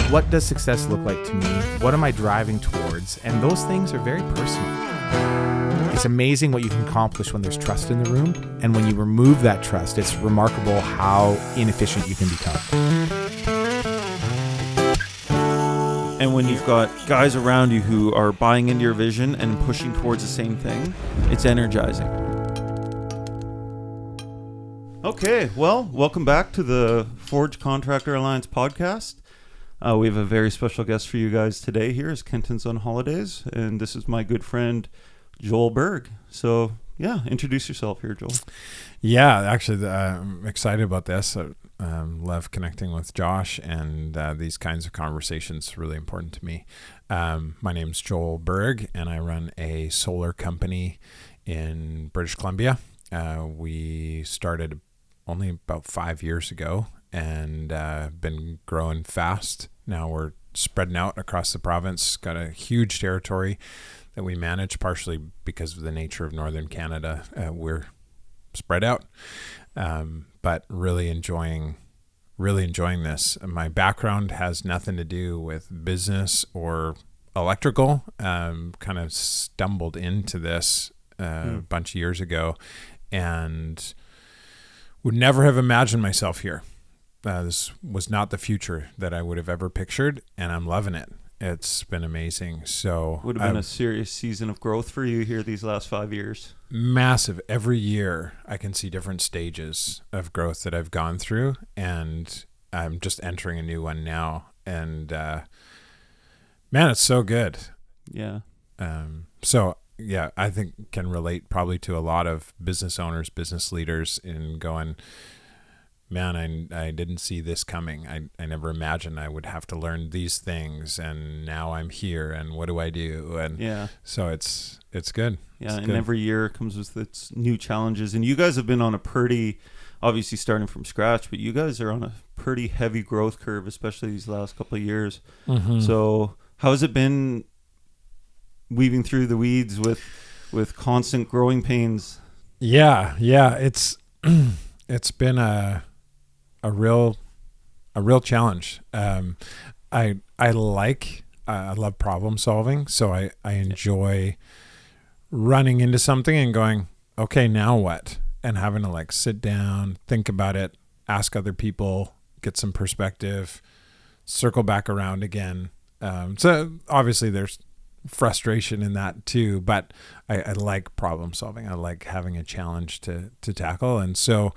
what does success look like to me? What am I driving towards? And those things are very personal. It's amazing what you can accomplish when there's trust in the room. And when you remove that trust, it's remarkable how inefficient you can become. And when you've got guys around you who are buying into your vision and pushing towards the same thing, it's energizing. Okay, well, welcome back to the Forge Contractor Alliance podcast. We have a very special guest for you guys today here as Kenton's on holidays, and this is my good friend, Joel Berg. So, yeah, introduce yourself here, Joel. Yeah, actually, I'm excited about this. I love connecting with Josh, and these kinds of conversations are really important to me. My name's Joel Berg, and I run a solar company in British Columbia. We started only about 5 years ago, and been growing fast. Now we're spreading out across the province, got a huge territory that we manage, partially because of the nature of Northern Canada. We're spread out, but really enjoying this. My background has nothing to do with business or electrical. Kind of stumbled into this a bunch of years ago, and would never have imagined myself here. This was not the future that I would have ever pictured, and I'm loving it. It's been amazing. So would have been a serious season of growth for you here these last 5 years. Massive. Every year I can see different stages of growth that I've gone through, and I'm just entering a new one now. And man, it's so good. Yeah. So yeah, I think can relate probably to a lot of business owners, business leaders in going, man, I didn't see this coming. I never imagined I would have to learn these things, and now I'm here, and what do I do? And yeah, so it's good. Yeah, it's and good. every year comes with its new challenges. And you guys have been on a pretty, obviously starting from scratch, but you guys are on a pretty heavy growth curve, especially these last couple of years. Mm-hmm. So how has it been weaving through the weeds with constant growing pains? Yeah, it's been a real challenge. I love problem solving, so I enjoy running into something and going, okay, now what? And having to like sit down, think about it, ask other people, get some perspective, circle back around again. So obviously there's frustration in that too, but I like problem solving. I like having a challenge to tackle, and so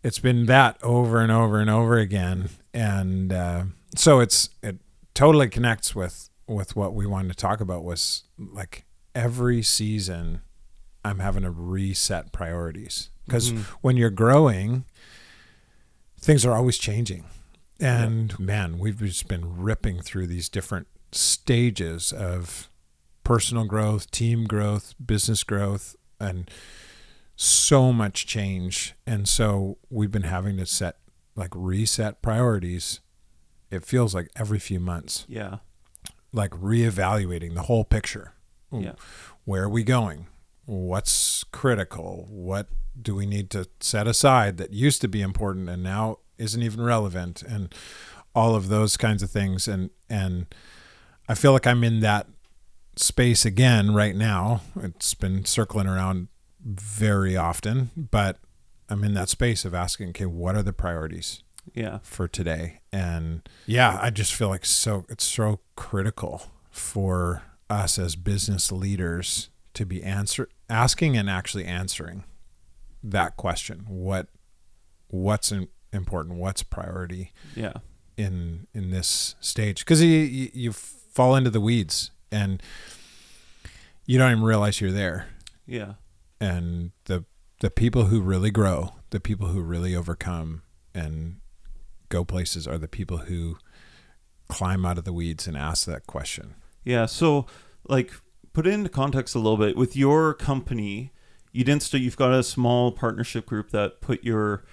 it's been that over and over and over again. And so it totally connects with what we wanted to talk about. Was like every season I'm having to reset priorities, because when you're growing, things are always changing. And man, we've just been ripping through these different stages of personal growth, team growth, business growth, and so much change. And so we've been having to reset priorities. It feels like every few months. Yeah. Like reevaluating the whole picture. Yeah. Where are we going? What's critical? What do we need to set aside that used to be important and now isn't even relevant? And all of those kinds of things. And I feel like I'm in that space again right now. It's been circling around very often, but I'm in that space of asking, okay, what are the priorities for today? And yeah, I just feel like it's so critical for us as business leaders to be asking and actually answering that question. What's important? What's priority? Yeah. In this stage, because you fall into the weeds and you don't even realize you're there. Yeah. And the people who really grow, the people who really overcome and go places, are the people who climb out of the weeds and ask that question. Yeah. So like, put it into context a little bit. With your company, you've got a small partnership group that put your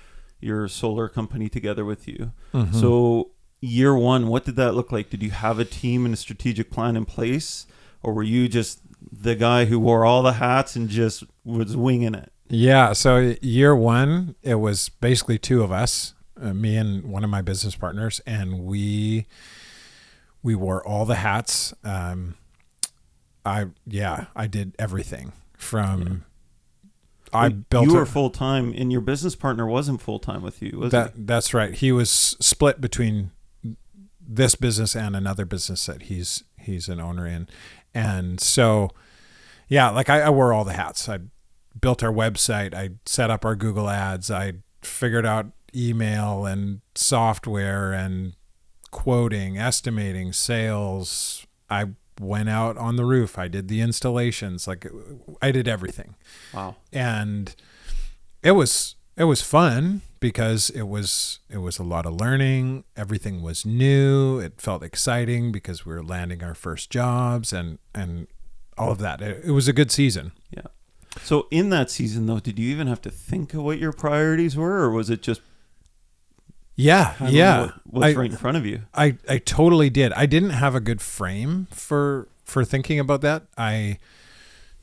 solar company together with you. Mm-hmm. So year one, what did that look like? Did you have a team and a strategic plan in place, or were you just the guy who wore all the hats and just was winging it? Yeah. So year one, it was basically two of us, me and one of my business partners, and we we wore all the hats. I did everything from. I built. You were full time, and your business partner wasn't full time with you, was he? That's right. He was split between this business and another business that he's an owner in, and so like I wore all the hats. I built our website. I set up our Google Ads. I figured out email and software and quoting, estimating, sales. I went out on the roof. I did the installations. Like I did everything. Wow. And it was fun because it was a lot of learning. Everything was new. It felt exciting because we were landing our first jobs and all of that. It was a good season. Yeah. So in that season though, did you even have to think of what your priorities were, or was it just what's right in front of you? I totally did. I didn't have a good frame for thinking about that. I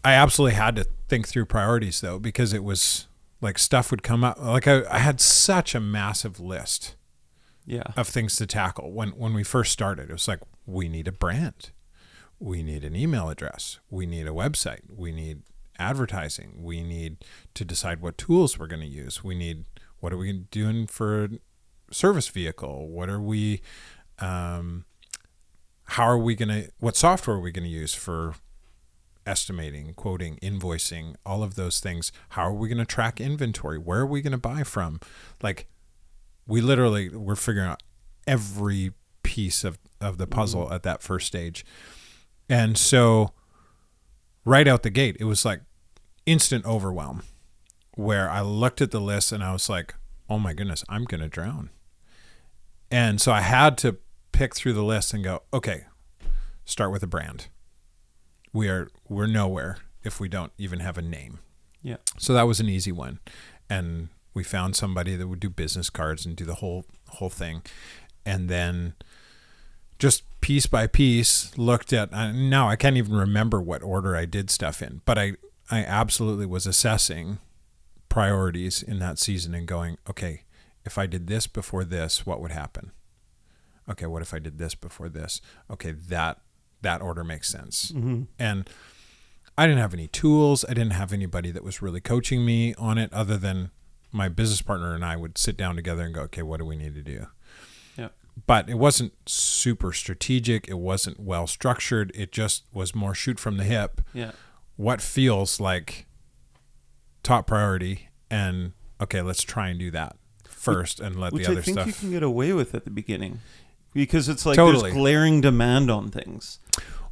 absolutely had to think through priorities though, because it was like stuff would come up. Like I had such a massive list of things to tackle when we first started. It was like, we need a brand. We need an email address. We need a website. We need advertising. We need to decide what tools we're going to use. What are we doing for service vehicle? What are we, what software are we going to use for estimating, quoting, invoicing, all of those things? How are we going to track inventory? Where are we going to buy from? Like we're figuring out every piece of the puzzle at that first stage. And so right out the gate, it was like instant overwhelm where I looked at the list and I was like, oh my goodness, I'm going to drown. And so I had to pick through the list and go, okay, start with a brand. We're nowhere if we don't even have a name. Yeah. So that was an easy one. And we found somebody that would do business cards and do the whole thing. And then just piece by piece looked at, now I can't even remember what order I did stuff in, but I absolutely was assessing priorities in that season and going, okay, if I did this before this, what would happen? Okay, what if I did this before this? Okay, that order makes sense. Mm-hmm. And I didn't have any tools. I didn't have anybody that was really coaching me on it other than my business partner and I would sit down together and go, okay, what do we need to do? Yeah. But it wasn't super strategic. It wasn't well structured. It just was more shoot from the hip. Yeah. What feels like top priority, and okay, let's try and do that first and let the other stuff. Which I think you can get away with at the beginning because it's like Totally. There's glaring demand on things.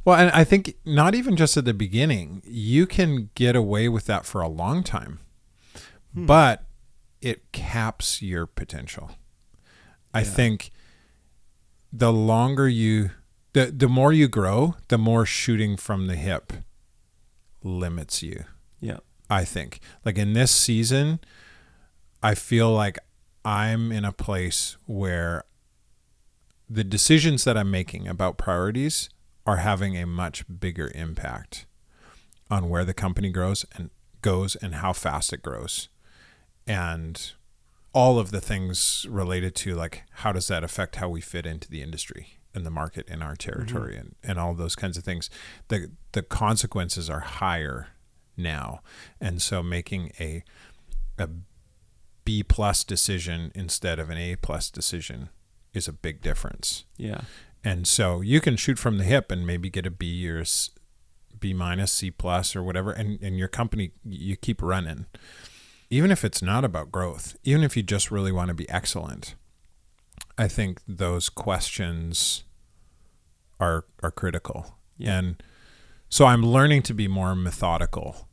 Well, and I think not even just at the beginning, you can get away with that for a long time, but it caps your potential. I think the longer the more you grow, the more shooting from the hip limits you. Yeah. I think like in this season, I feel like I'm in a place where the decisions that I'm making about priorities are having a much bigger impact on where the company goes and how fast it grows. And all of the things related to like, how does that affect how we fit into the industry and the market in our territory and all those kinds of things. The consequences are higher now. And so making a B+ decision instead of an A+ decision is a big difference. Yeah. And so you can shoot from the hip and maybe get a B or B-, C+ or whatever. And your company, you keep running. Even if it's not about growth, even if you just really want to be excellent, I think those questions are critical. Yeah. And so I'm learning to be more methodical,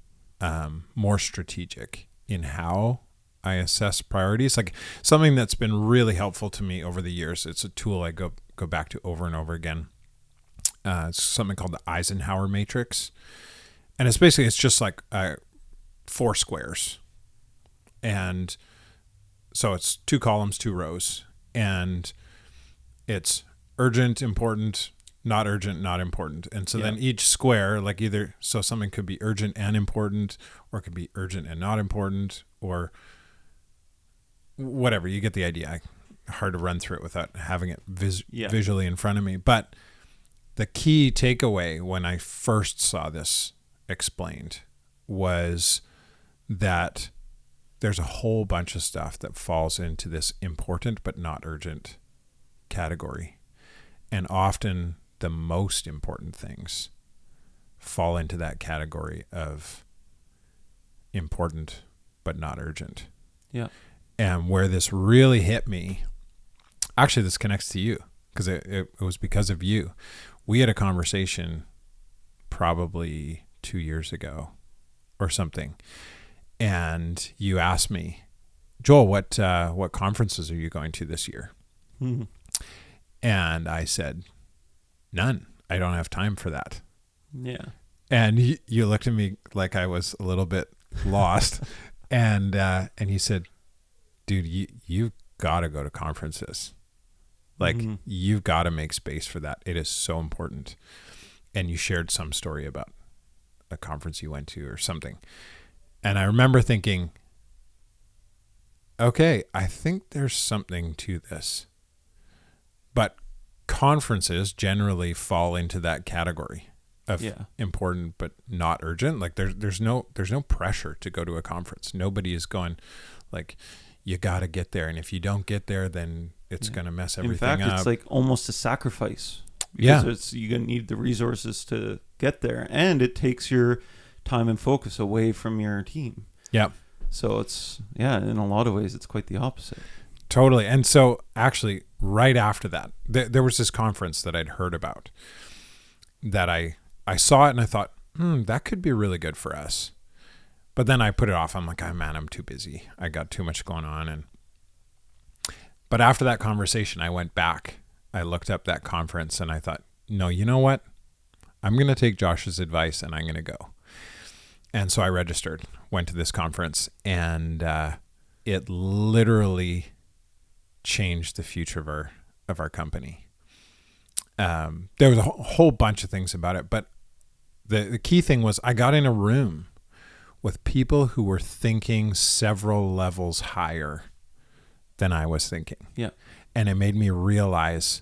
more strategic in how I assess priorities. Like something that's been really helpful to me over the years. It's a tool I go back to over and over again. It's something called the Eisenhower matrix. And it's just like 4 squares. And so it's 2 columns, 2 rows, and it's urgent, important, not urgent, not important. And so then each square, like either, so something could be urgent and important, or it could be urgent and not important, or whatever. You get the idea. Hard to run through it without having it visually in front of me. But the key takeaway when I first saw this explained was that there's a whole bunch of stuff that falls into this important but not urgent category. And often the most important things fall into that category of important but not urgent. Yeah. And where this really hit me, actually this connects to you, because it was because of you. We had a conversation probably 2 years ago or something, and you asked me, Joel, what conferences are you going to this year? Mm-hmm. And I said, none. I don't have time for that. Yeah. And you looked at me like I was a little bit lost, and you said, dude, you've got to go to conferences. Like, you've got to make space for that. It is so important. And you shared some story about a conference you went to or something. And I remember thinking, okay, I think there's something to this. But conferences generally fall into that category of important but not urgent. Like there's no pressure to go to a conference. Nobody is going like, you got to get there, and if you don't get there, then it's going to mess everything up. In fact, it's like almost a sacrifice. Because you're going to need the resources to get there, and it takes your time and focus away from your team. Yeah. So it's, in a lot of ways, it's quite the opposite. Totally. And so actually right after that, there was this conference that I'd heard about that I saw it and I thought, that could be really good for us. But then I put it off. I'm like, oh man, I'm too busy. I got too much going on. But after that conversation, I went back. I looked up that conference and I thought, no, you know what? I'm going to take Josh's advice and I'm going to go. And so I registered, went to this conference, and it literally changed the future of our company. There was a whole bunch of things about it, but the key thing was I got in a room with people who were thinking several levels higher than I was thinking. Yeah. And it made me realize,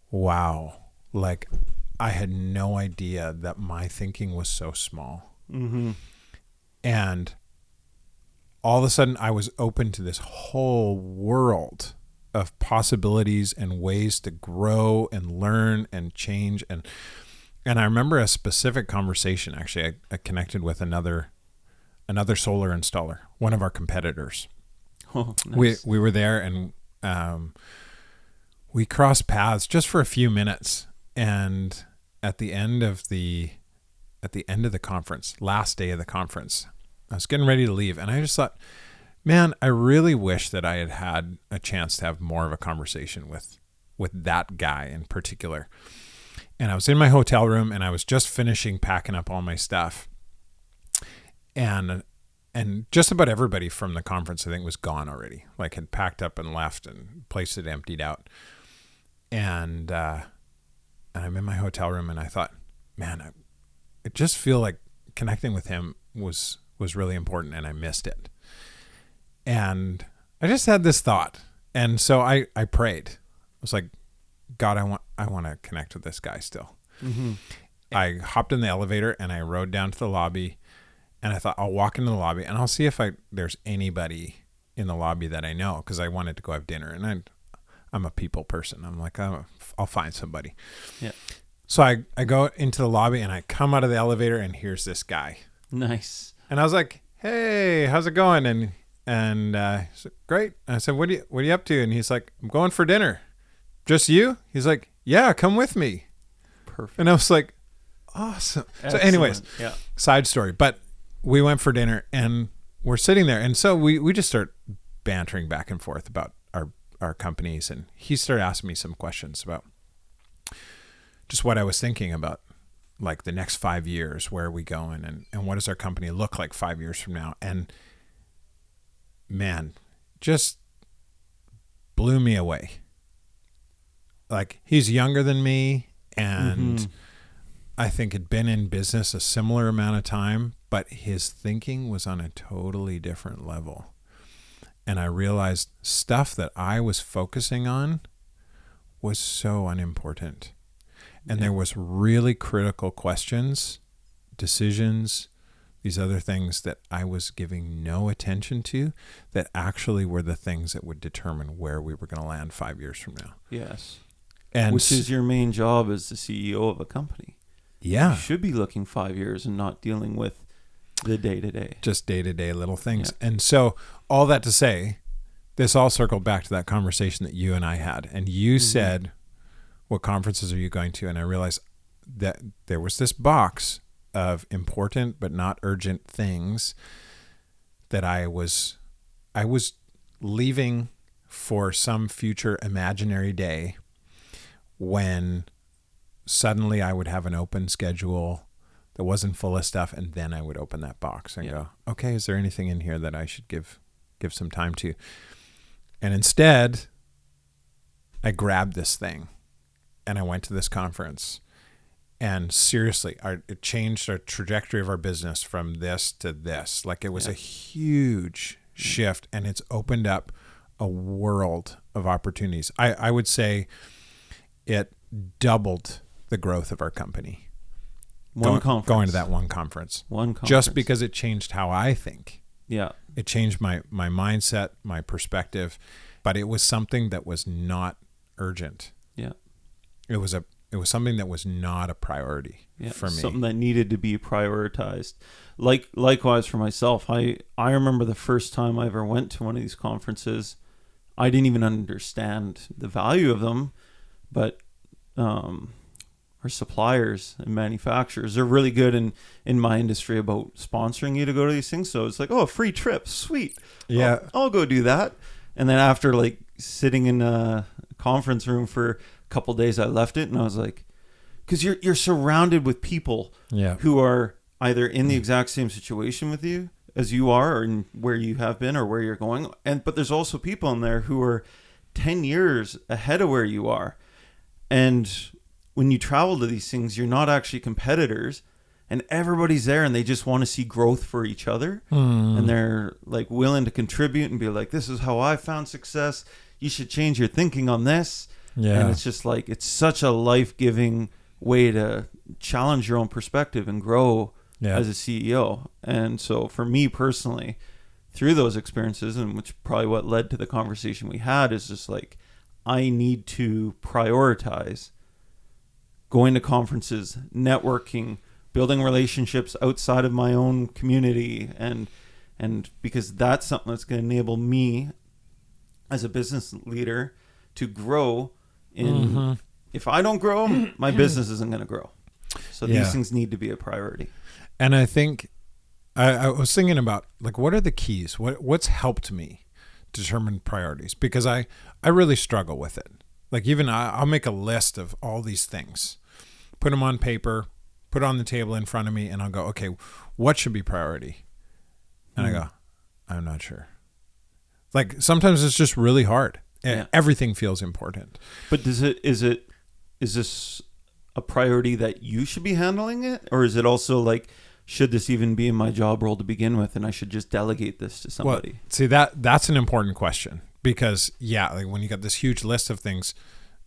wow, like I had no idea that my thinking was so small. Mm-hmm. And all of a sudden I was open to this whole world of possibilities and ways to grow and learn and change. And I remember a specific conversation, actually, I connected with another solar installer, one of our competitors. Oh, nice. We were there, and we crossed paths just for a few minutes. And at the end of the conference, last day of the conference, I was getting ready to leave, and I just thought, man, I really wish that I had had a chance to have more of a conversation with that guy in particular. And I was in my hotel room, and I was just finishing packing up all my stuff. And just about everybody from the conference, I think, was gone already, like had packed up and left, and place had emptied out. And I'm in my hotel room, and I thought, man, I just feel like connecting with him was really important, and I missed it. And I just had this thought. And so I prayed. I was like, God, I want to connect with this guy still. Mm-hmm. I hopped in the elevator and I rode down to the lobby, and I thought I'll walk into the lobby and I'll see if there's anybody in the lobby that I know, because I wanted to go have dinner, and I'm a people person. I'm like, I'll find somebody. Yeah. So I go into the lobby and I come out of the elevator, and here's this guy. Nice. And I was like, hey, how's it going? And he's like, great. And I said, what are you up to? And he's like, I'm going for dinner. Just you? He's like, yeah, come with me. Perfect. And I was like, awesome. Excellent. So anyways, yeah. Side story. But we went for dinner, and we're sitting there. And so we just start bantering back and forth about our companies. And he started asking me some questions about just what I was thinking about, like the next 5 years, where are we going, and what does our company look like 5 years from now? And man, just blew me away. Like, he's younger than me, and I think had been in business a similar amount of time, but his thinking was on a totally different level. And I realized stuff that I was focusing on was so unimportant. And there was really critical questions, decisions, these other things that I was giving no attention to that actually were the things that would determine where we were going to land 5 years from now. Yes. And which is your main job as the CEO of a company. Yeah. You should be looking 5 years and not dealing with the day-to-day. Just day-to-day little things. Yeah. And so all that to say, this all circled back to that conversation that you and I had. And you said, what conferences are you going to? And I realized that there was this box of important but not urgent things that I was leaving for some future imaginary day when suddenly I would have an open schedule that wasn't full of stuff, and then I would open that box and go, okay, is there anything in here that I should give some time to? And instead, I grabbed this thing and I went to this conference. And seriously, it changed our trajectory of our business from this to this. Like, it was a huge shift, and it's opened up a world of opportunities. I would say it doubled the growth of our company. Going to that one conference. Just because it changed how I think. Yeah. It changed my mindset, my perspective, but it was something that was not urgent. Yeah. It was something that was not a priority for me. Something that needed to be prioritized. Likewise for myself, I remember the first time I ever went to one of these conferences, I didn't even understand the value of them, but our suppliers and manufacturers are really good in my industry about sponsoring you to go to these things. So it's like, oh, a free trip, sweet. Yeah, I'll go do that. And then after like sitting in a conference room for a couple days, I left it and I was like, because you're surrounded with people who are either in the exact same situation with you as you are, or in where you have been or where you're going. But there's also people in there who are 10 years ahead of where you are. And when you travel to these things, you're not actually competitors, and everybody's there and they just want to see growth for each other. And they're like willing to contribute and be like, this is how I found success. You should change your thinking on this. Yeah. And it's just like, it's such a life-giving way to challenge your own perspective and grow as a CEO. And so for me personally, through those experiences, and which probably what led to the conversation we had, is just like, I need to prioritize going to conferences, networking, building relationships outside of my own community, and because that's something that's going to enable me as a business leader to grow in. If I don't grow, my business isn't going to grow. So these things need to be a priority. And I think I was thinking about, like, what are the keys? What's helped me determine priorities? Because I really struggle with it. Like, even I'll make a list of all these things, put them on paper, put it on the table in front of me, and I'll go, okay, what should be priority? And I go, I'm not sure. Like, sometimes it's just really hard. Everything feels important. But is this a priority that you should be handling it? Or is it also like, should this even be in my job role to begin with, and I should just delegate this to somebody? Well, see, that's an important question, because like, when you got this huge list of things,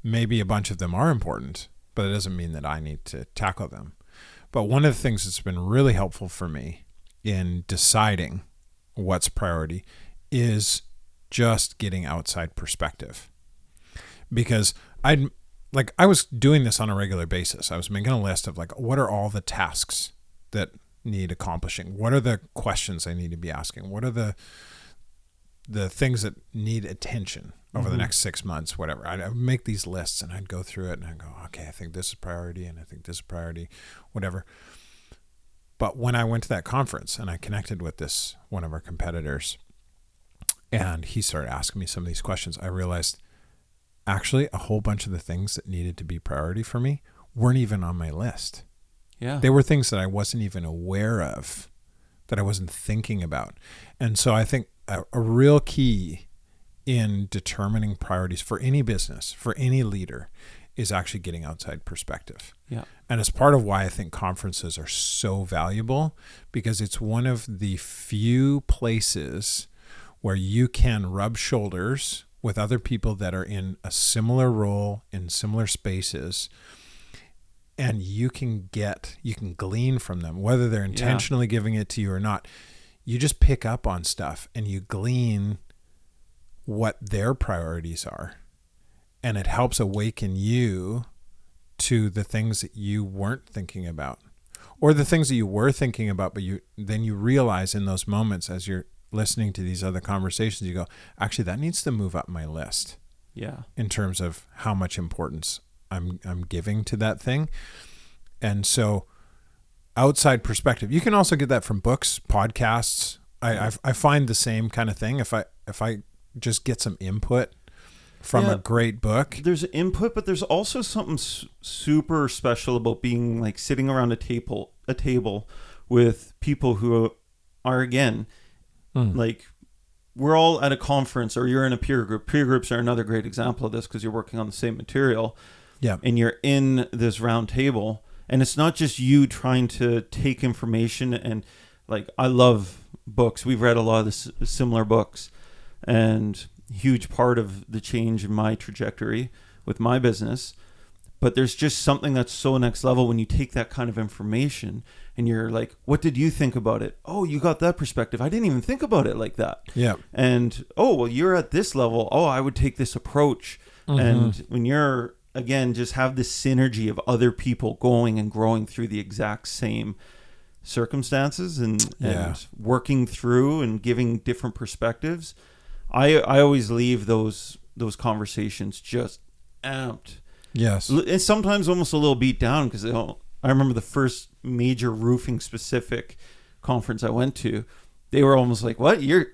maybe a bunch of them are important, but it doesn't mean that I need to tackle them. But one of the things that's been really helpful for me in deciding what's priority is just getting outside perspective. Because I was doing this on a regular basis. I was making a list of, like, what are all the tasks that need accomplishing? What are the questions I need to be asking? What are the things that need attention over the next 6 months, whatever? I'd make these lists and I'd go through it and I'd go, okay, I think this is priority, and I think this is priority, whatever. But when I went to that conference and I connected with one of our competitors, and he started asking me some of these questions, I realized actually a whole bunch of the things that needed to be priority for me weren't even on my list. Yeah. They were things that I wasn't even aware of, that I wasn't thinking about. And so I think a real key in determining priorities for any business, for any leader, is actually getting outside perspective. Yeah. And it's part of why I think conferences are so valuable, because it's one of the few places where you can rub shoulders with other people that are in a similar role, in similar spaces, and you can glean from them, whether they're intentionally giving it to you or not. You just pick up on stuff and you glean what their priorities are. And it helps awaken you to the things that you weren't thinking about, or the things that you were thinking about, but then you realize in those moments as you're listening to these other conversations, you go, actually, that needs to move up my list. Yeah. In terms of how much importance I'm giving to that thing. And so outside perspective, you can also get that from books, podcasts. I find the same kind of thing. If I just get some input from a great book. There's input, but there's also something super special about being like sitting around a table with people who are, again, like, we're all at a conference, or you're in a peer group. Peer groups are another great example of this because you're working on the same material. Yeah. And you're in this round table, and it's not just you trying to take information. And like, I love books. We've read a lot of similar books, and huge part of the change in my trajectory with my business. But there's just something that's so next level when you take that kind of information and you're like, what did you think about it? Oh, you got that perspective. I didn't even think about it like that. Yeah. And, oh, well, you're at this level. Oh, I would take this approach. And when you're, again, just have this synergy of other people going and growing through the exact same circumstances and working through and giving different perspectives, I always leave those conversations just amped. Yes. And sometimes almost a little beat down because I remember the first major roofing specific conference I went to, they were almost like, what? You're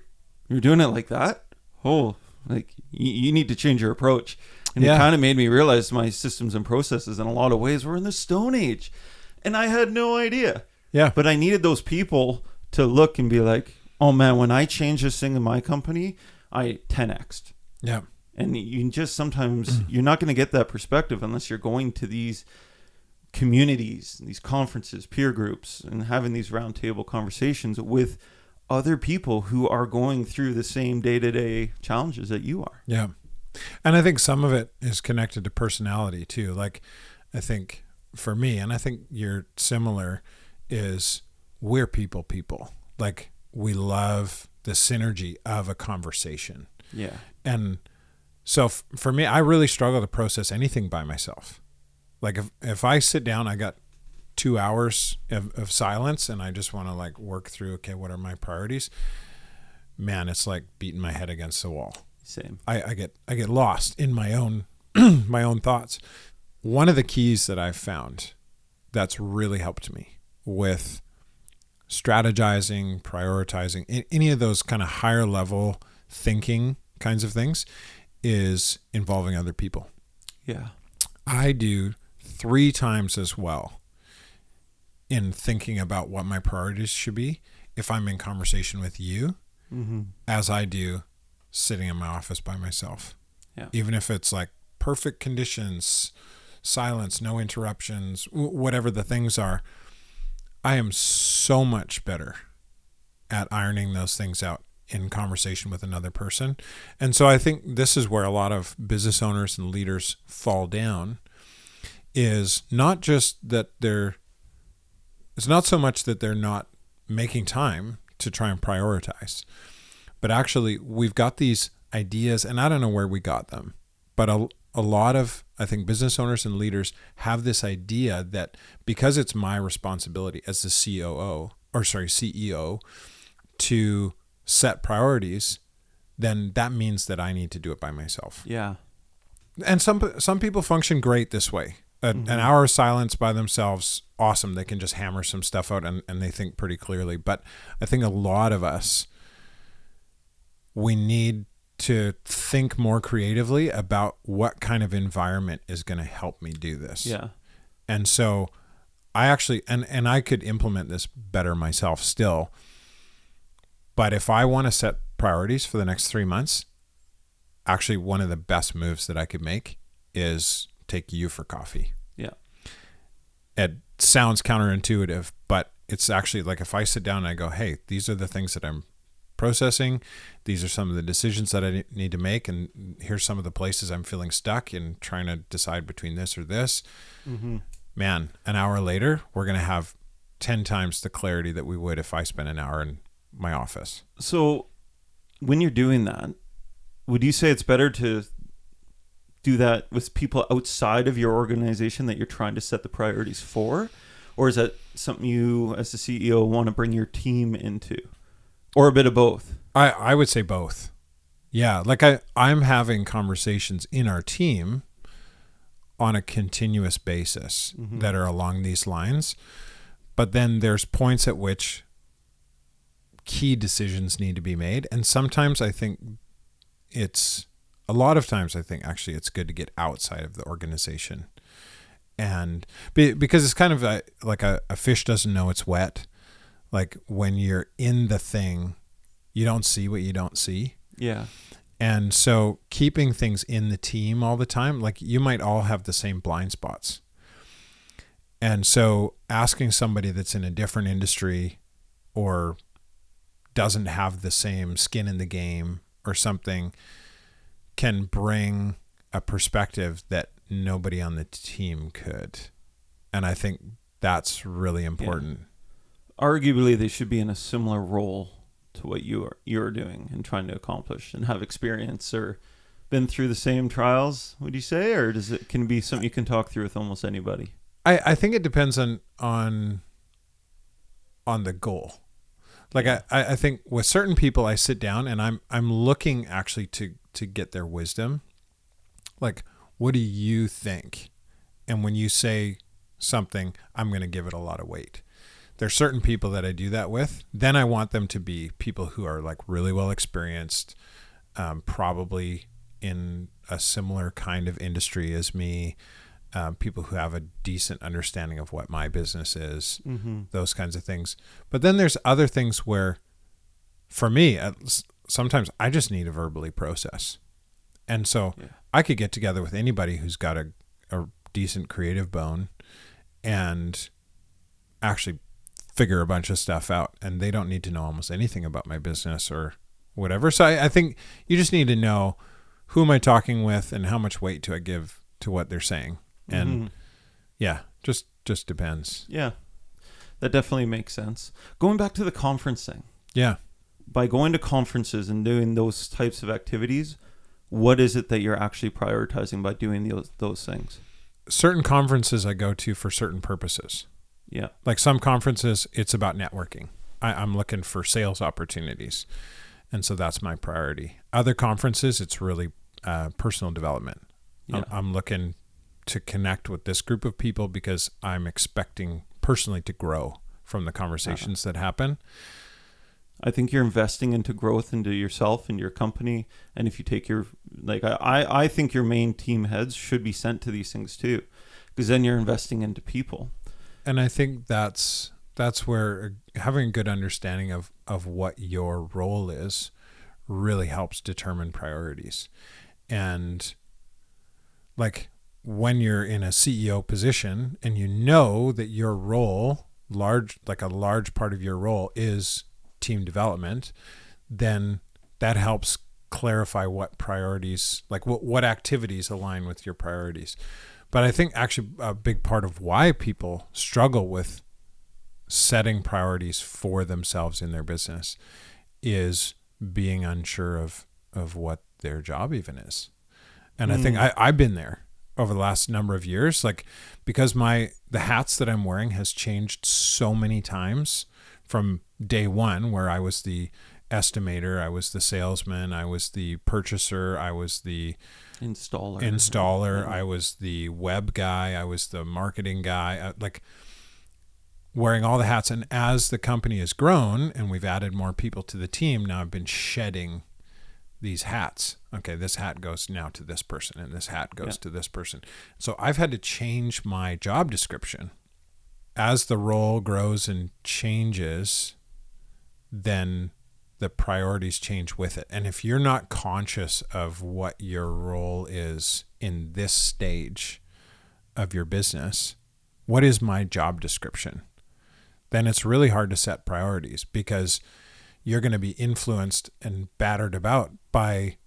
doing it like that? Oh, like you need to change your approach. And it kind of made me realize my systems and processes in a lot of ways were in the Stone Age. And I had no idea. Yeah. But I needed those people to look and be like, oh man, when I change this thing in my company, I 10x'd. Yeah. And you can just sometimes, you're not going to get that perspective unless you're going to these communities, these conferences, peer groups, and having these roundtable conversations with other people who are going through the same day-to-day challenges that you are. Yeah. And I think some of it is connected to personality too. Like, I think for me, and I think you're similar, is we're people. Like, we love the synergy of a conversation. Yeah. And so for me, I really struggle to process anything by myself. Like if I sit down, I got 2 hours of silence and I just want to like work through, okay, what are my priorities? Man, it's like beating my head against the wall. Same. I get lost in my own my own thoughts. One of the keys that I've found that's really helped me with strategizing, prioritizing, any of those kind of higher level thinking kinds of things is involving other people. Yeah. I do 3 times as well in thinking about what my priorities should be if I'm in conversation with you as I do sitting in my office by myself. Yeah. Even if it's like perfect conditions, silence, no interruptions, whatever the things are, I am so much better at ironing those things out in conversation with another person. And so I think this is where a lot of business owners and leaders fall down, is not just that it's not so much that they're not making time to try and prioritize, but actually we've got these ideas, and I don't know where we got them, but a lot of, I think, business owners and leaders have this idea that because it's my responsibility as the CEO to set priorities, then that means that I need to do it by myself. Yeah. And some people function great this way. An hour of silence by themselves, awesome. They can just hammer some stuff out and they think pretty clearly. But I think a lot of us, we need to think more creatively about what kind of environment is going to help me do this. Yeah. And so I actually, and I could implement this better myself still. But if I want to set priorities for the next 3 months, actually one of the best moves that I could make is take you for coffee. Yeah. It sounds counterintuitive, but it's actually like if I sit down and I go, hey, these are the things that I'm processing. These are some of the decisions that I need to make. And here's some of the places I'm feeling stuck in trying to decide between this or this. man, an hour later, we're going to have 10 times the clarity that we would if I spent an hour in my office. So when you're doing that, would you say it's better to do that with people outside of your organization that you're trying to set the priorities for? Or is that something you, as the CEO, want to bring your team into? Or a bit of both? I would say both. Yeah, like I'm having conversations in our team on a continuous basis that are along these lines. But then there's points at which key decisions need to be made. And sometimes I think a lot of times I think actually it's good to get outside of the organization. And because it's kind of like a fish doesn't know it's wet. Like when you're in the thing, you don't see what you don't see. Yeah. And so keeping things in the team all the time, like you might all have the same blind spots. And so asking somebody that's in a different industry or doesn't have the same skin in the game or something can bring a perspective that nobody on the team could. And I think that's really important. Yeah. Arguably, they should be in a similar role to what you're doing and trying to accomplish and have experience or been through the same trials, would you say? Or can it be something you can talk through with almost anybody? I think it depends on the goal. Like I think with certain people I sit down and I'm looking actually to get their wisdom. Like, what do you think? And when you say something, I'm going to give it a lot of weight. There's certain people that I do that with. Then I want them to be people who are like really well experienced, probably in a similar kind of industry as me, people who have a decent understanding of what my business is, those kinds of things. But then there's other things where, for me, sometimes I just need to verbally process. And so I could get together with anybody who's got a decent creative bone and actually figure a bunch of stuff out, and they don't need to know almost anything about my business or whatever. So I think you just need to know, who am I talking with and how much weight do I give to what they're saying? And just depends. Yeah, that definitely makes sense. Going back to the conference thing. Yeah. By going to conferences and doing those types of activities, what is it that you're actually prioritizing by doing those things? Certain conferences I go to for certain purposes. Yeah. Like some conferences, it's about networking. I'm looking for sales opportunities. And so that's my priority. Other conferences, it's really personal development. Yeah. I'm looking to connect with this group of people because I'm expecting personally to grow from the conversations that happen. I think you're investing into growth into yourself and your company. And if you take I think your main team heads should be sent to these things too, because then you're investing into people. And I think that's where having a good understanding of what your role is really helps determine priorities. And like when you're in a CEO position and you know that your role, a large part of your role is team development, then that helps clarify what priorities, like what activities align with your priorities. But I think actually a big part of why people struggle with setting priorities for themselves in their business is being unsure of what their job even is. And I think I've been there over the last number of years, like because the hats that I'm wearing has changed so many times from day one, where I was the estimator, I was the salesman, I was the purchaser, I was the installer, I was the web guy, I was the marketing guy, like wearing all the hats. And as the company has grown and we've added more people to the team, now I've been shedding these hats. Okay, this hat goes now to this person and this hat goes to this person. So I've had to change my job description. As the role grows and changes, then the priorities change with it. And if you're not conscious of what your role is in this stage of your business, what is my job description? Then it's really hard to set priorities because you're going to be influenced and battered about by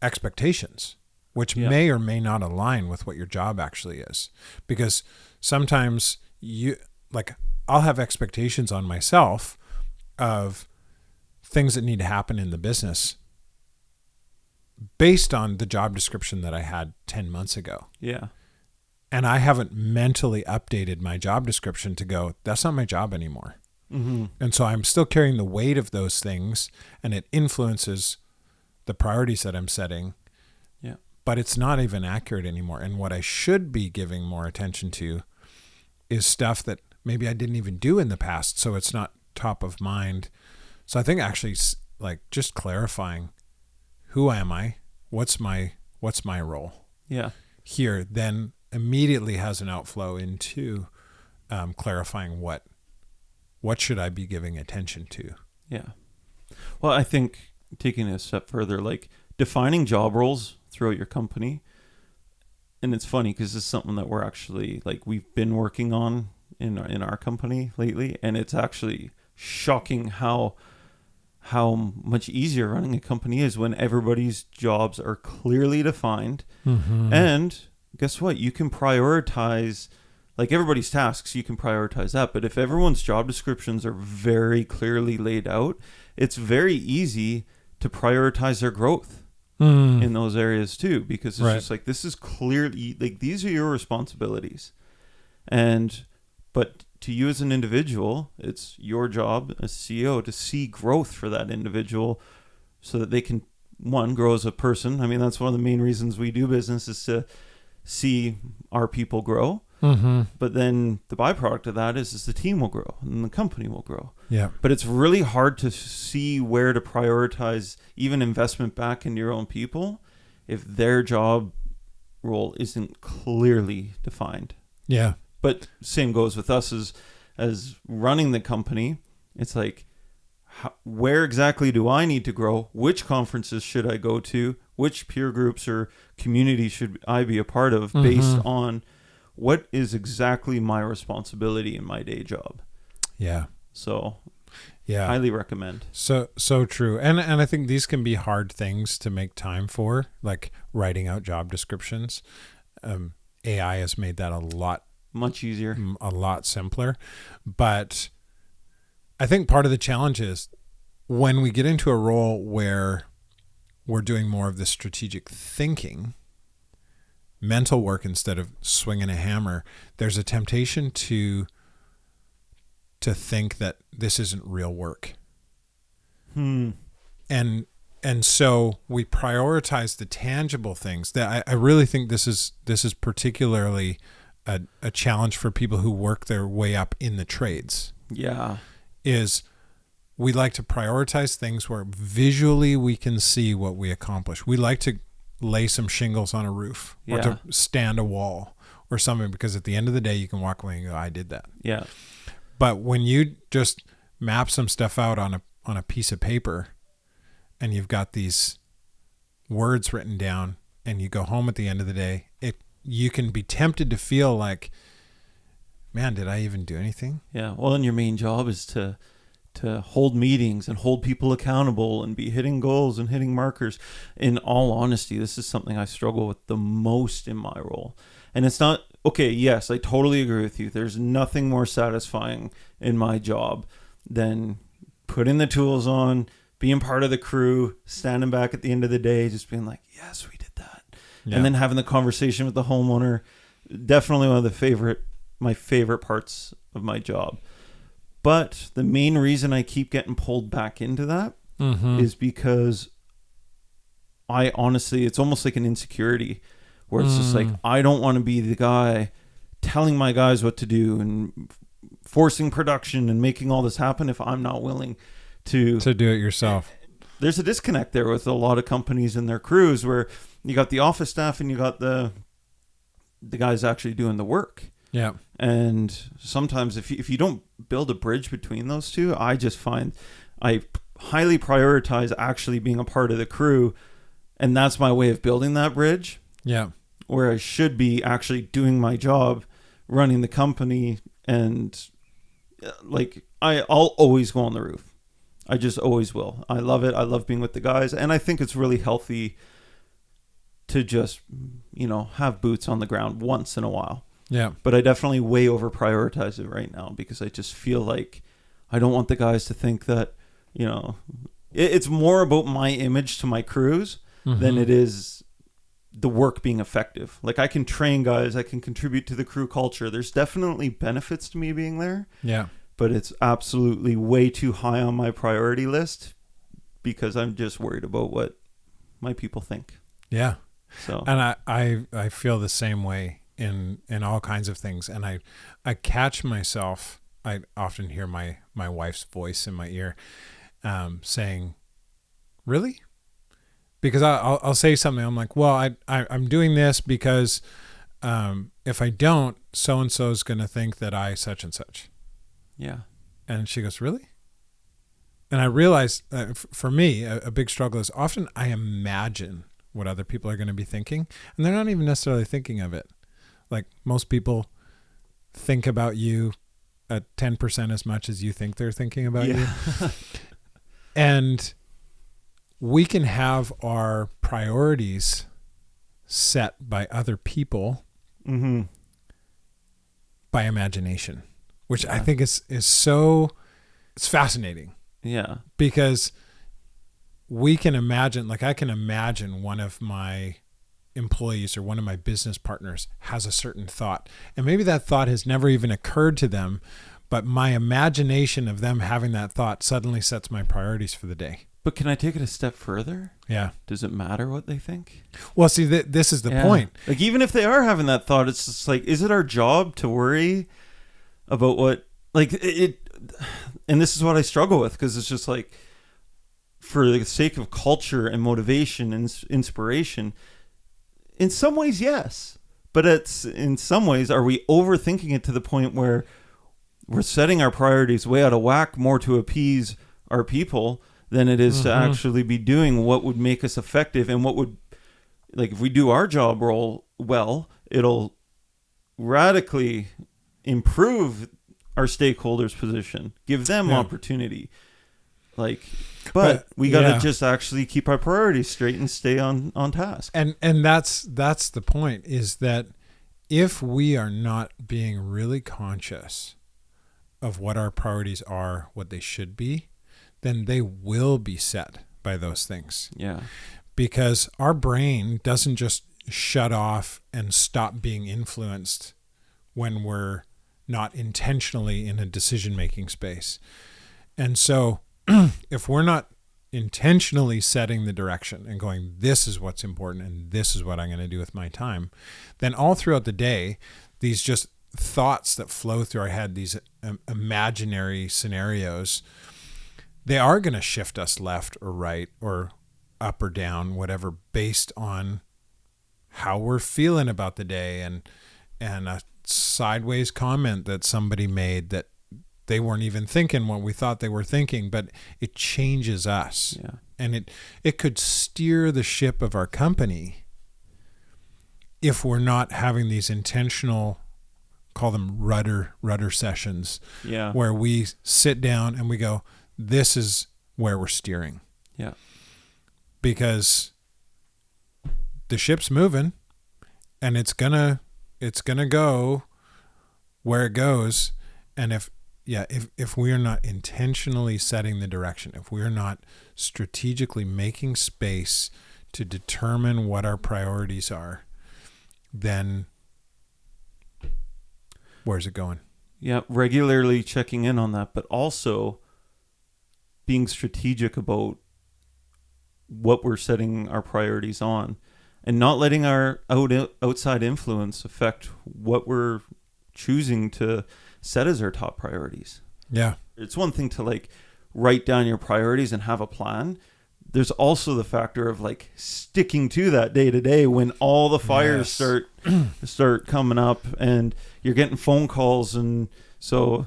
expectations. which may or may not align with what your job actually is. Because sometimes I'll have expectations on myself of things that need to happen in the business based on the job description that I had 10 months ago. Yeah. And I haven't mentally updated my job description to go, that's not my job anymore. Mm-hmm. And so I'm still carrying the weight of those things, and it influences the priorities that I'm setting. Yeah. But it's not even accurate anymore. And what I should be giving more attention to is stuff that maybe I didn't even do in the past. So it's not top of mind. So I think actually like just clarifying, who am I? What's my role? Yeah. Here then immediately has an outflow into clarifying what should I be giving attention to. Yeah. Well, I think taking it a step further, like defining job roles throughout your company. And it's funny because it's something that we're actually like we've been working on in our company lately, and it's actually shocking how much easier running a company is when everybody's jobs are clearly defined. Mm-hmm. And guess what? You can prioritize, like everybody's tasks, you can prioritize that. But if everyone's job descriptions are very clearly laid out, it's very easy to prioritize their growth in those areas too, because it's just like, this is clearly, like, these are your responsibilities. But to you as an individual, it's your job as CEO to see growth for that individual so that they can, one, grow as a person. I mean, that's one of the main reasons we do business, is to see our people grow. Mm-hmm. But then the byproduct of that is the team will grow and the company will grow. Yeah. But it's really hard to see where to prioritize even investment back into your own people if their job role isn't clearly defined. Yeah. But same goes with us as running the company. It's like, where exactly do I need to grow? Which conferences should I go to? Which peer groups or community should I be a part of based on what is exactly my responsibility in my day job? Yeah. So, yeah, highly recommend. So true. And I think these can be hard things to make time for, like writing out job descriptions. AI has made that much easier, a lot simpler. But I think part of the challenge is when we get into a role where we're doing more of the strategic thinking, mental work instead of swinging a hammer, there's a temptation to think that this isn't real work. And so we prioritize the tangible things. That I really think this is particularly a challenge for people who work their way up in the trades. Yeah. Is we like to prioritize things where visually we can see what we accomplish. We like to lay some shingles on a roof or to stand a wall or something, because at the end of the day you can walk away and go, I did that. Yeah. But when you just map some stuff out on a piece of paper and you've got these words written down and you go home at the end of the day, you can be tempted to feel like, man, did I even do anything? Yeah. Well, and your main job is to hold meetings and hold people accountable and be hitting goals and hitting markers. In all honesty, this is something I struggle with the most in my role. And it's not, okay, yes, I totally agree with you. There's nothing more satisfying in my job than putting the tools on, being part of the crew, standing back at the end of the day, just being like, yes, we did that. Yeah. And then having the conversation with the homeowner. Definitely one of my favorite parts of my job. But the main reason I keep getting pulled back into that is because I honestly, it's almost like an insecurity where it's just like, I don't want to be the guy telling my guys what to do and forcing production and making all this happen if I'm not willing to do it yourself. There's a disconnect there with a lot of companies and their crews where you got the office staff and you got the guys actually doing the work. Yeah. And sometimes if you don't build a bridge between those two, I just find I highly prioritize actually being a part of the crew. And that's my way of building that bridge. Yeah. Where I should be actually doing my job, running the company. And like, I'll always go on the roof. I just always will. I love it. I love being with the guys. And I think it's really healthy to just, have boots on the ground once in a while. Yeah. But I definitely way over prioritize it right now because I just feel like I don't want the guys to think that, it's more about my image to my crews than it is the work being effective. Like I can train guys, I can contribute to the crew culture. There's definitely benefits to me being there. Yeah. But it's absolutely way too high on my priority list because I'm just worried about what my people think. Yeah. So, and I feel the same way in all kinds of things. And I catch myself, I often hear my wife's voice in my ear, saying, really? Because I'll say something. I'm like, well, I'm doing this because, if I don't, so-and-so is going to think that I such and such. yeah. And she goes, really? And I realized for me, a big struggle is often I imagine what other people are going to be thinking, and they're not even necessarily thinking of it. Like most people think about you at 10% as much as you think they're thinking about you. And we can have our priorities set by other people by imagination, which I think is so, it's fascinating. Yeah. Because we can imagine, like I can imagine one of my employees or one of my business partners has a certain thought. And maybe that thought has never even occurred to them, but my imagination of them having that thought suddenly sets my priorities for the day. But can I take it a step further? Yeah. Does it matter what they think? Well, see, this is the point. Like, even if they are having that thought, it's just like, is it our job to worry about what, like, and this is what I struggle with, because it's just like, for the sake of culture and motivation and inspiration, in some ways, yes. But in some ways, are we overthinking it to the point where we're setting our priorities way out of whack more to appease our people than it is to actually be doing what would make us effective and what would, like, if we do our job role well, it'll radically improve our stakeholders' position, give them opportunity. Like, but we got to just actually keep our priorities straight and stay on task. And that's the point, is that if we are not being really conscious of what our priorities are, what they should be, then they will be set by those things. Yeah. Because our brain doesn't just shut off and stop being influenced when we're not intentionally in a decision-making space. And so if we're not intentionally setting the direction and going, this is what's important and this is what I'm going to do with my time, then all throughout the day, these just thoughts that flow through our head, these imaginary scenarios, they are going to shift us left or right or up or down, whatever, based on how we're feeling about the day and a sideways comment that somebody made that they weren't even thinking what we thought they were thinking, but it changes us. Yeah. And it could steer the ship of our company if we're not having these intentional, call them rudder sessions, where we sit down and we go, this is where we're steering. Yeah. Because the ship's moving and it's gonna go where it goes. And if we are not intentionally setting the direction, if we are not strategically making space to determine what our priorities are, then where's it going? Yeah, regularly checking in on that, but also being strategic about what we're setting our priorities on and not letting our outside influence affect what we're choosing to set as our top priorities. Yeah. It's one thing to like write down your priorities and have a plan. There's also the factor of like sticking to that day to day when all the fires start coming up and you're getting phone calls. And so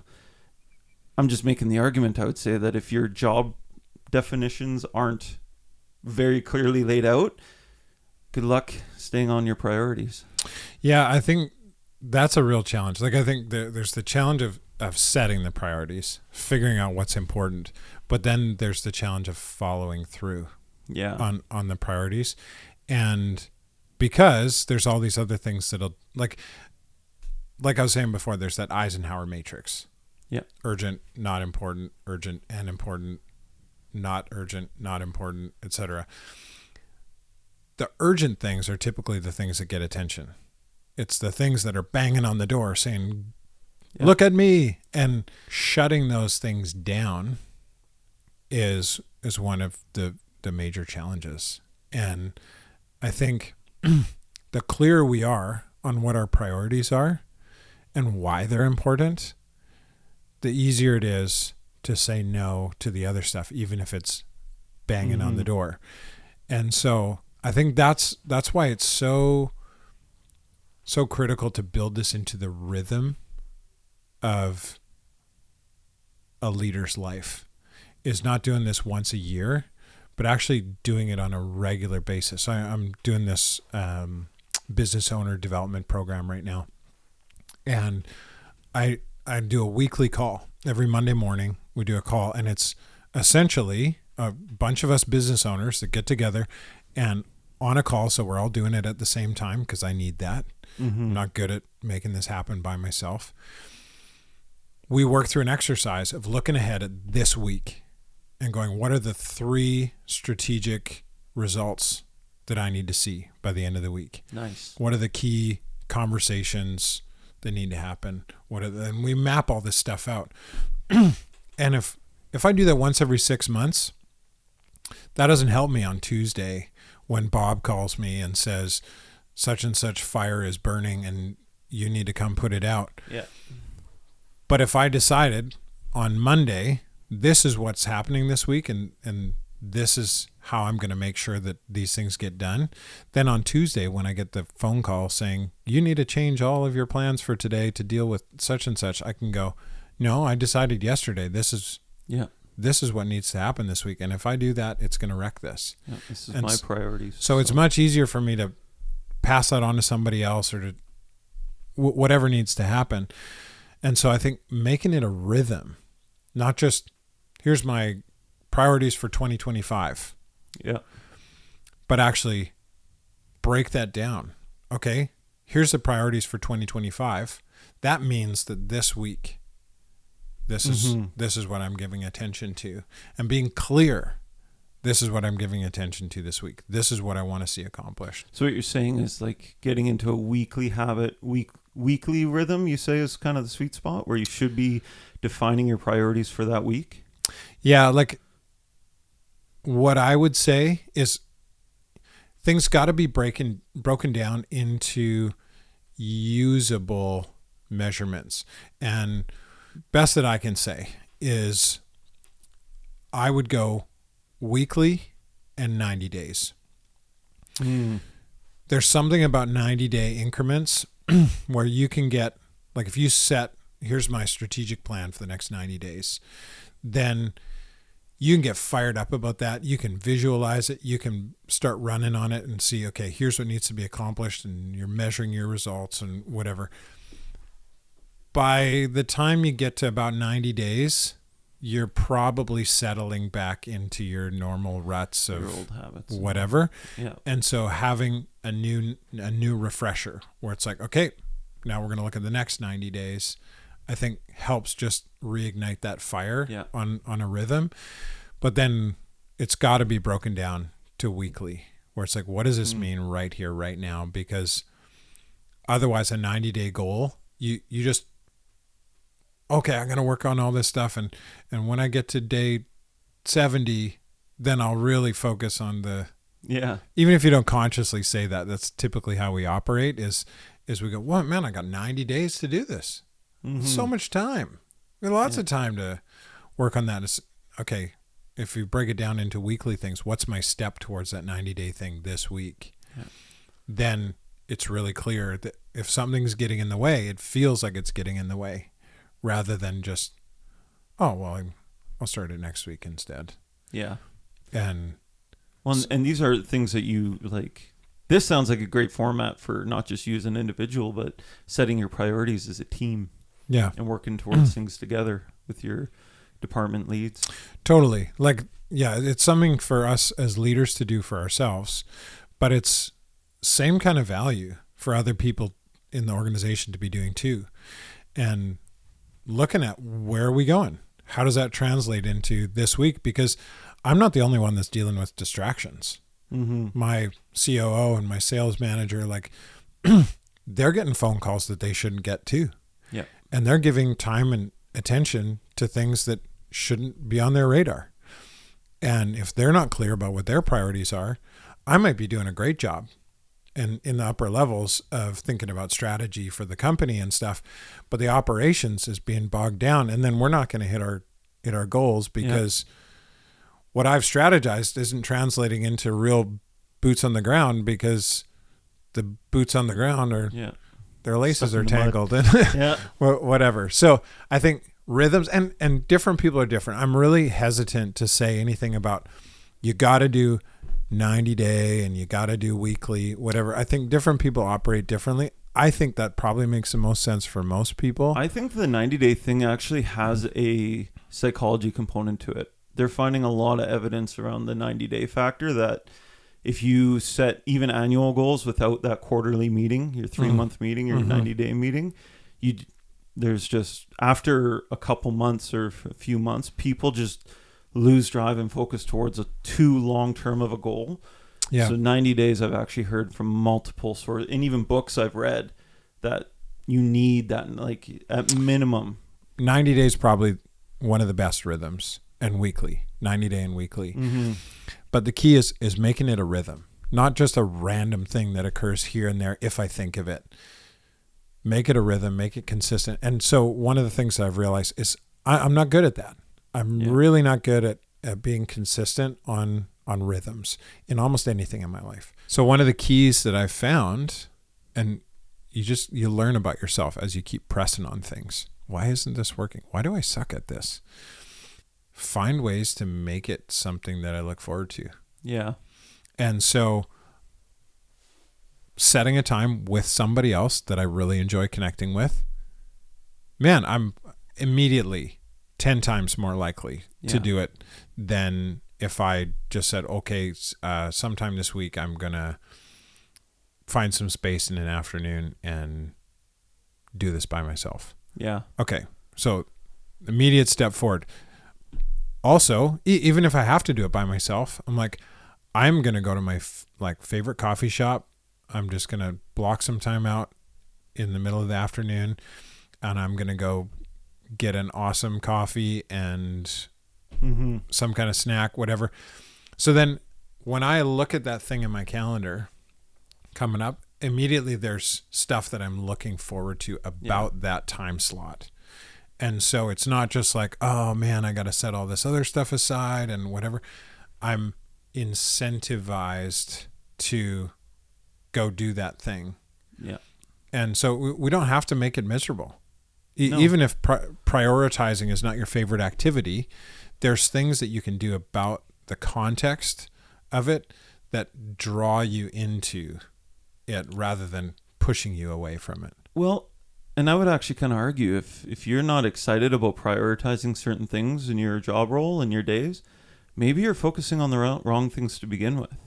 I'm just making the argument, I would say, that if your job definitions aren't very clearly laid out, good luck staying on your priorities. Yeah, I think that's a real challenge. Like, I think there's the challenge of setting the priorities, figuring out what's important, but then there's the challenge of following through on the priorities. And because there's all these other things that'll like I was saying before, there's that Eisenhower matrix. Yeah. Urgent, not important, urgent and important, not urgent, not important, etc. The urgent things are typically the things that get attention. It's the things that are banging on the door saying, look at me. And shutting those things down is one of the major challenges. And I think the clearer we are on what our priorities are and why they're important, the easier it is to say no to the other stuff, even if it's banging on the door. And so I think that's why it's so critical to build this into the rhythm of a leader's life, is not doing this once a year, but actually doing it on a regular basis. I'm doing this business owner development program right now. And I do a weekly call. Every Monday morning, we do a call, and it's essentially a bunch of us business owners that get together and on a call. So we're all doing it at the same time because I need that. I'm not good at making this happen by myself. We work through an exercise of looking ahead at this week and going, what are the 3 strategic results that I need to see by the end of the week? Nice. What are the key conversations that need to happen? And we map all this stuff out. And if I do that once every 6 months, that doesn't help me on Tuesday when Bob calls me and says, such and such fire is burning and you need to come put it out. Yeah. But if I decided on Monday, this is what's happening this week and this is how I'm going to make sure that these things get done, then on Tuesday when I get the phone call saying, you need to change all of your plans for today to deal with such and such, I can go, no, I decided yesterday this is what needs to happen this week. And if I do that, it's going to wreck this. Yeah, this is my priorities. So it's much easier for me to pass that on to somebody else or to whatever needs to happen. And so I think making it a rhythm, not just here's my priorities for 2025. Yeah. But actually break that down. Okay, here's the priorities for 2025. That means that this week, this is what I'm giving attention to. And being clear, this is what I'm giving attention to this week. This is what I want to see accomplished. So what you're saying is like getting into a weekly habit, weekly rhythm, you say, is kind of the sweet spot where you should be defining your priorities for that week? Yeah, like what I would say is things got to be broken down into usable measurements. And best that I can say is I would go weekly and 90 days. There's something about 90-day increments where you can get, like if you set, here's my strategic plan for the next 90 days, then you can get fired up about that. You can visualize it. You can start running on it and see, okay, here's what needs to be accomplished, and you're measuring your results and whatever. By the time you get to about 90 days, you're probably settling back into your normal ruts of your old habits, whatever. Yeah. And so having a new refresher where it's like, okay, now we're going to look at the next 90 days, I think helps just reignite that fire on a rhythm. But then it's got to be broken down to weekly, where it's like, what does this mean right here, right now? Because otherwise a 90-day goal, you just, okay, I'm going to work on all this stuff. And when I get to day 70, then I'll really focus on even if you don't consciously say that, that's typically how we operate is we go, well, man, I got 90 days to do this. So much time. We have lots of time to work on that. It's, okay, if you break it down into weekly things, what's my step towards that 90-day thing this week? Yeah. Then it's really clear that if something's getting in the way, it feels like it's getting in the way rather than just, oh, well, I'll start it next week instead. Yeah. And these are things that you like. This sounds like a great format for not just you as an individual, but setting your priorities as a team. Yeah. And working towards things together with your department leads. Totally. Like, yeah, it's something for us as leaders to do for ourselves, but it's same kind of value for other people in the organization to be doing too. And looking at where are we going? How does that translate into this week? Because I'm not the only one that's dealing with distractions. Mm-hmm. My COO and my sales manager, like they're getting phone calls that they shouldn't get too. Yeah. And they're giving time and attention to things that shouldn't be on their radar. And if they're not clear about what their priorities are, I might be doing a great job and in the upper levels of thinking about strategy for the company and stuff, but the operations is being bogged down, and then we're not going to hit our goals because what I've strategized isn't translating into real boots on the ground, because the boots on the ground are their laces are tangled and whatever. So I think rhythms and different people are different. I'm really hesitant to say anything about you got to do 90-day and you got to do weekly, whatever. I think different people operate differently. I think that probably makes the most sense for most people. I think the 90-day thing actually has a psychology component to it. They're finding a lot of evidence around the 90-day factor that if you set even annual goals without that quarterly meeting, your 3-month meeting, or your 90-day meeting, there's just, after a couple months or a few months, people just lose drive and focus towards a too long term of a goal. Yeah. So 90 days, I've actually heard from multiple sources, and even books I've read, that you need that, like, at minimum. 90 days probably one of the best rhythms, and weekly, 90-day and weekly. Mm-hmm. But the key is making it a rhythm, not just a random thing that occurs here and there if I think of it. Make it a rhythm, make it consistent. And so one of the things that I've realized is I'm not good at that. I'm really not good at being consistent on rhythms in almost anything in my life. So one of the keys that I've found, and you learn about yourself as you keep pressing on things. Why isn't this working? Why do I suck at this? Find ways to make it something that I look forward to. Yeah. And so setting a time with somebody else that I really enjoy connecting with, man, I'm immediately 10 times more likely to do it than if I just said, okay, sometime this week I'm going to find some space in an afternoon and do this by myself. Yeah. Okay. So immediate step forward. Also, even if I have to do it by myself, I'm like, I'm going to go to my favorite coffee shop. I'm just going to block some time out in the middle of the afternoon, and I'm going to go get an awesome coffee and some kind of snack, whatever. So then when I look at that thing in my calendar coming up, immediately there's stuff that I'm looking forward to about that time slot. And so it's not just like, oh man, I got to set all this other stuff aside and whatever. I'm incentivized to go do that thing. Yeah. And so we don't have to make it miserable. No. Even if prioritizing is not your favorite activity, there's things that you can do about the context of it that draw you into it rather than pushing you away from it. Well, and I would actually kind of argue if you're not excited about prioritizing certain things in your job role and your days, maybe you're focusing on the wrong things to begin with.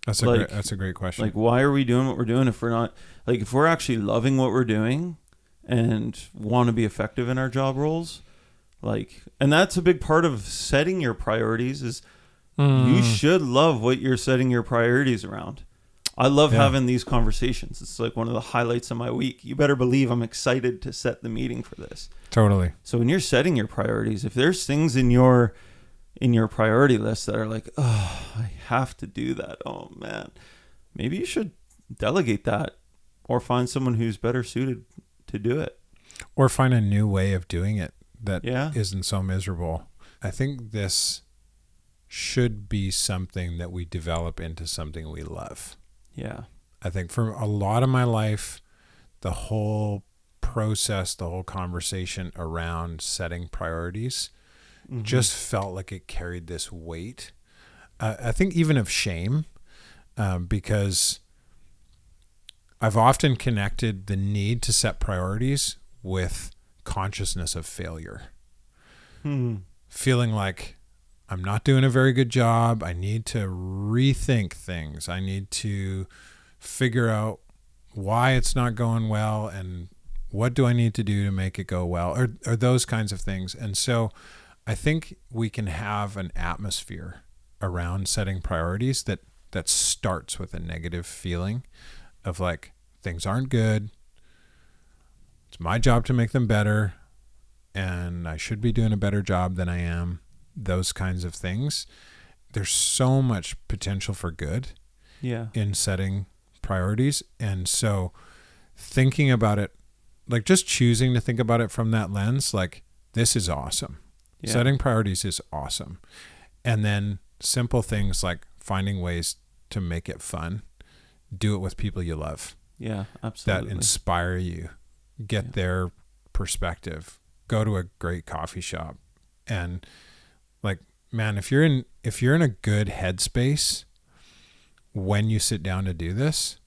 That's a great question. Like, why are we doing what we're doing if we're not, like, if we're actually loving what we're doing and want to be effective in our job roles, like, and that's a big part of setting your priorities is you should love what you're setting your priorities around. I love having these conversations. It's like one of the highlights of my week. You better believe I'm excited to set the meeting for this. Totally. So when you're setting your priorities, if there's things in your priority list that are like, oh, I have to do that. Oh man, maybe you should delegate that or find someone who's better suited to do it. Or find a new way of doing it that Yeah. isn't so miserable. I think this should be something that we develop into something we love. Yeah. I think for a lot of my life, the whole process, the whole conversation around setting priorities just felt like it carried this weight. I think even of shame, because I've often connected the need to set priorities with consciousness of failure. Feeling like I'm not doing a very good job. I need to rethink things. I need to figure out why it's not going well and what do I need to do to make it go well, or those kinds of things. And so I think we can have an atmosphere around setting priorities that starts with a negative feeling of like, things aren't good. It's my job to make them better, and I should be doing a better job than I am. Those kinds of things. There's so much potential for good in setting priorities. And so thinking about it, like just choosing to think about it from that lens, like this is awesome. Yeah. Setting priorities is awesome. And then simple things like finding ways to make it fun. Do it with people you love. Yeah, absolutely. That inspire you. Get their perspective. Go to a great coffee shop. And like, man, if you're in a good headspace when you sit down to do this,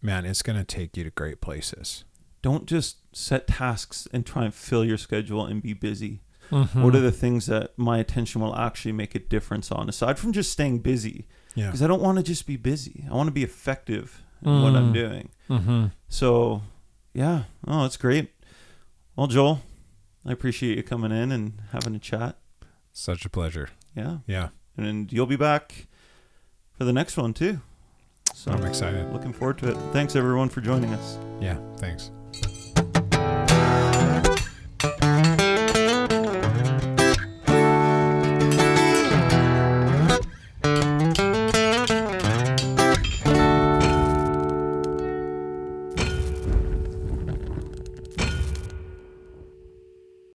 man, it's going to take you to great places. Don't just set tasks and try and fill your schedule and be busy. Mm-hmm. What are the things that my attention will actually make a difference on, aside from just staying busy? Yeah. Because I don't want to just be busy. I want to be effective in what I'm doing. Mm-hmm. So, yeah. Oh, that's great. Well, Joel, I appreciate you coming in and having a chat. Such a pleasure. Yeah. Yeah. And you'll be back for the next one too. So I'm excited. Looking forward to it. Thanks everyone for joining us. Yeah, thanks.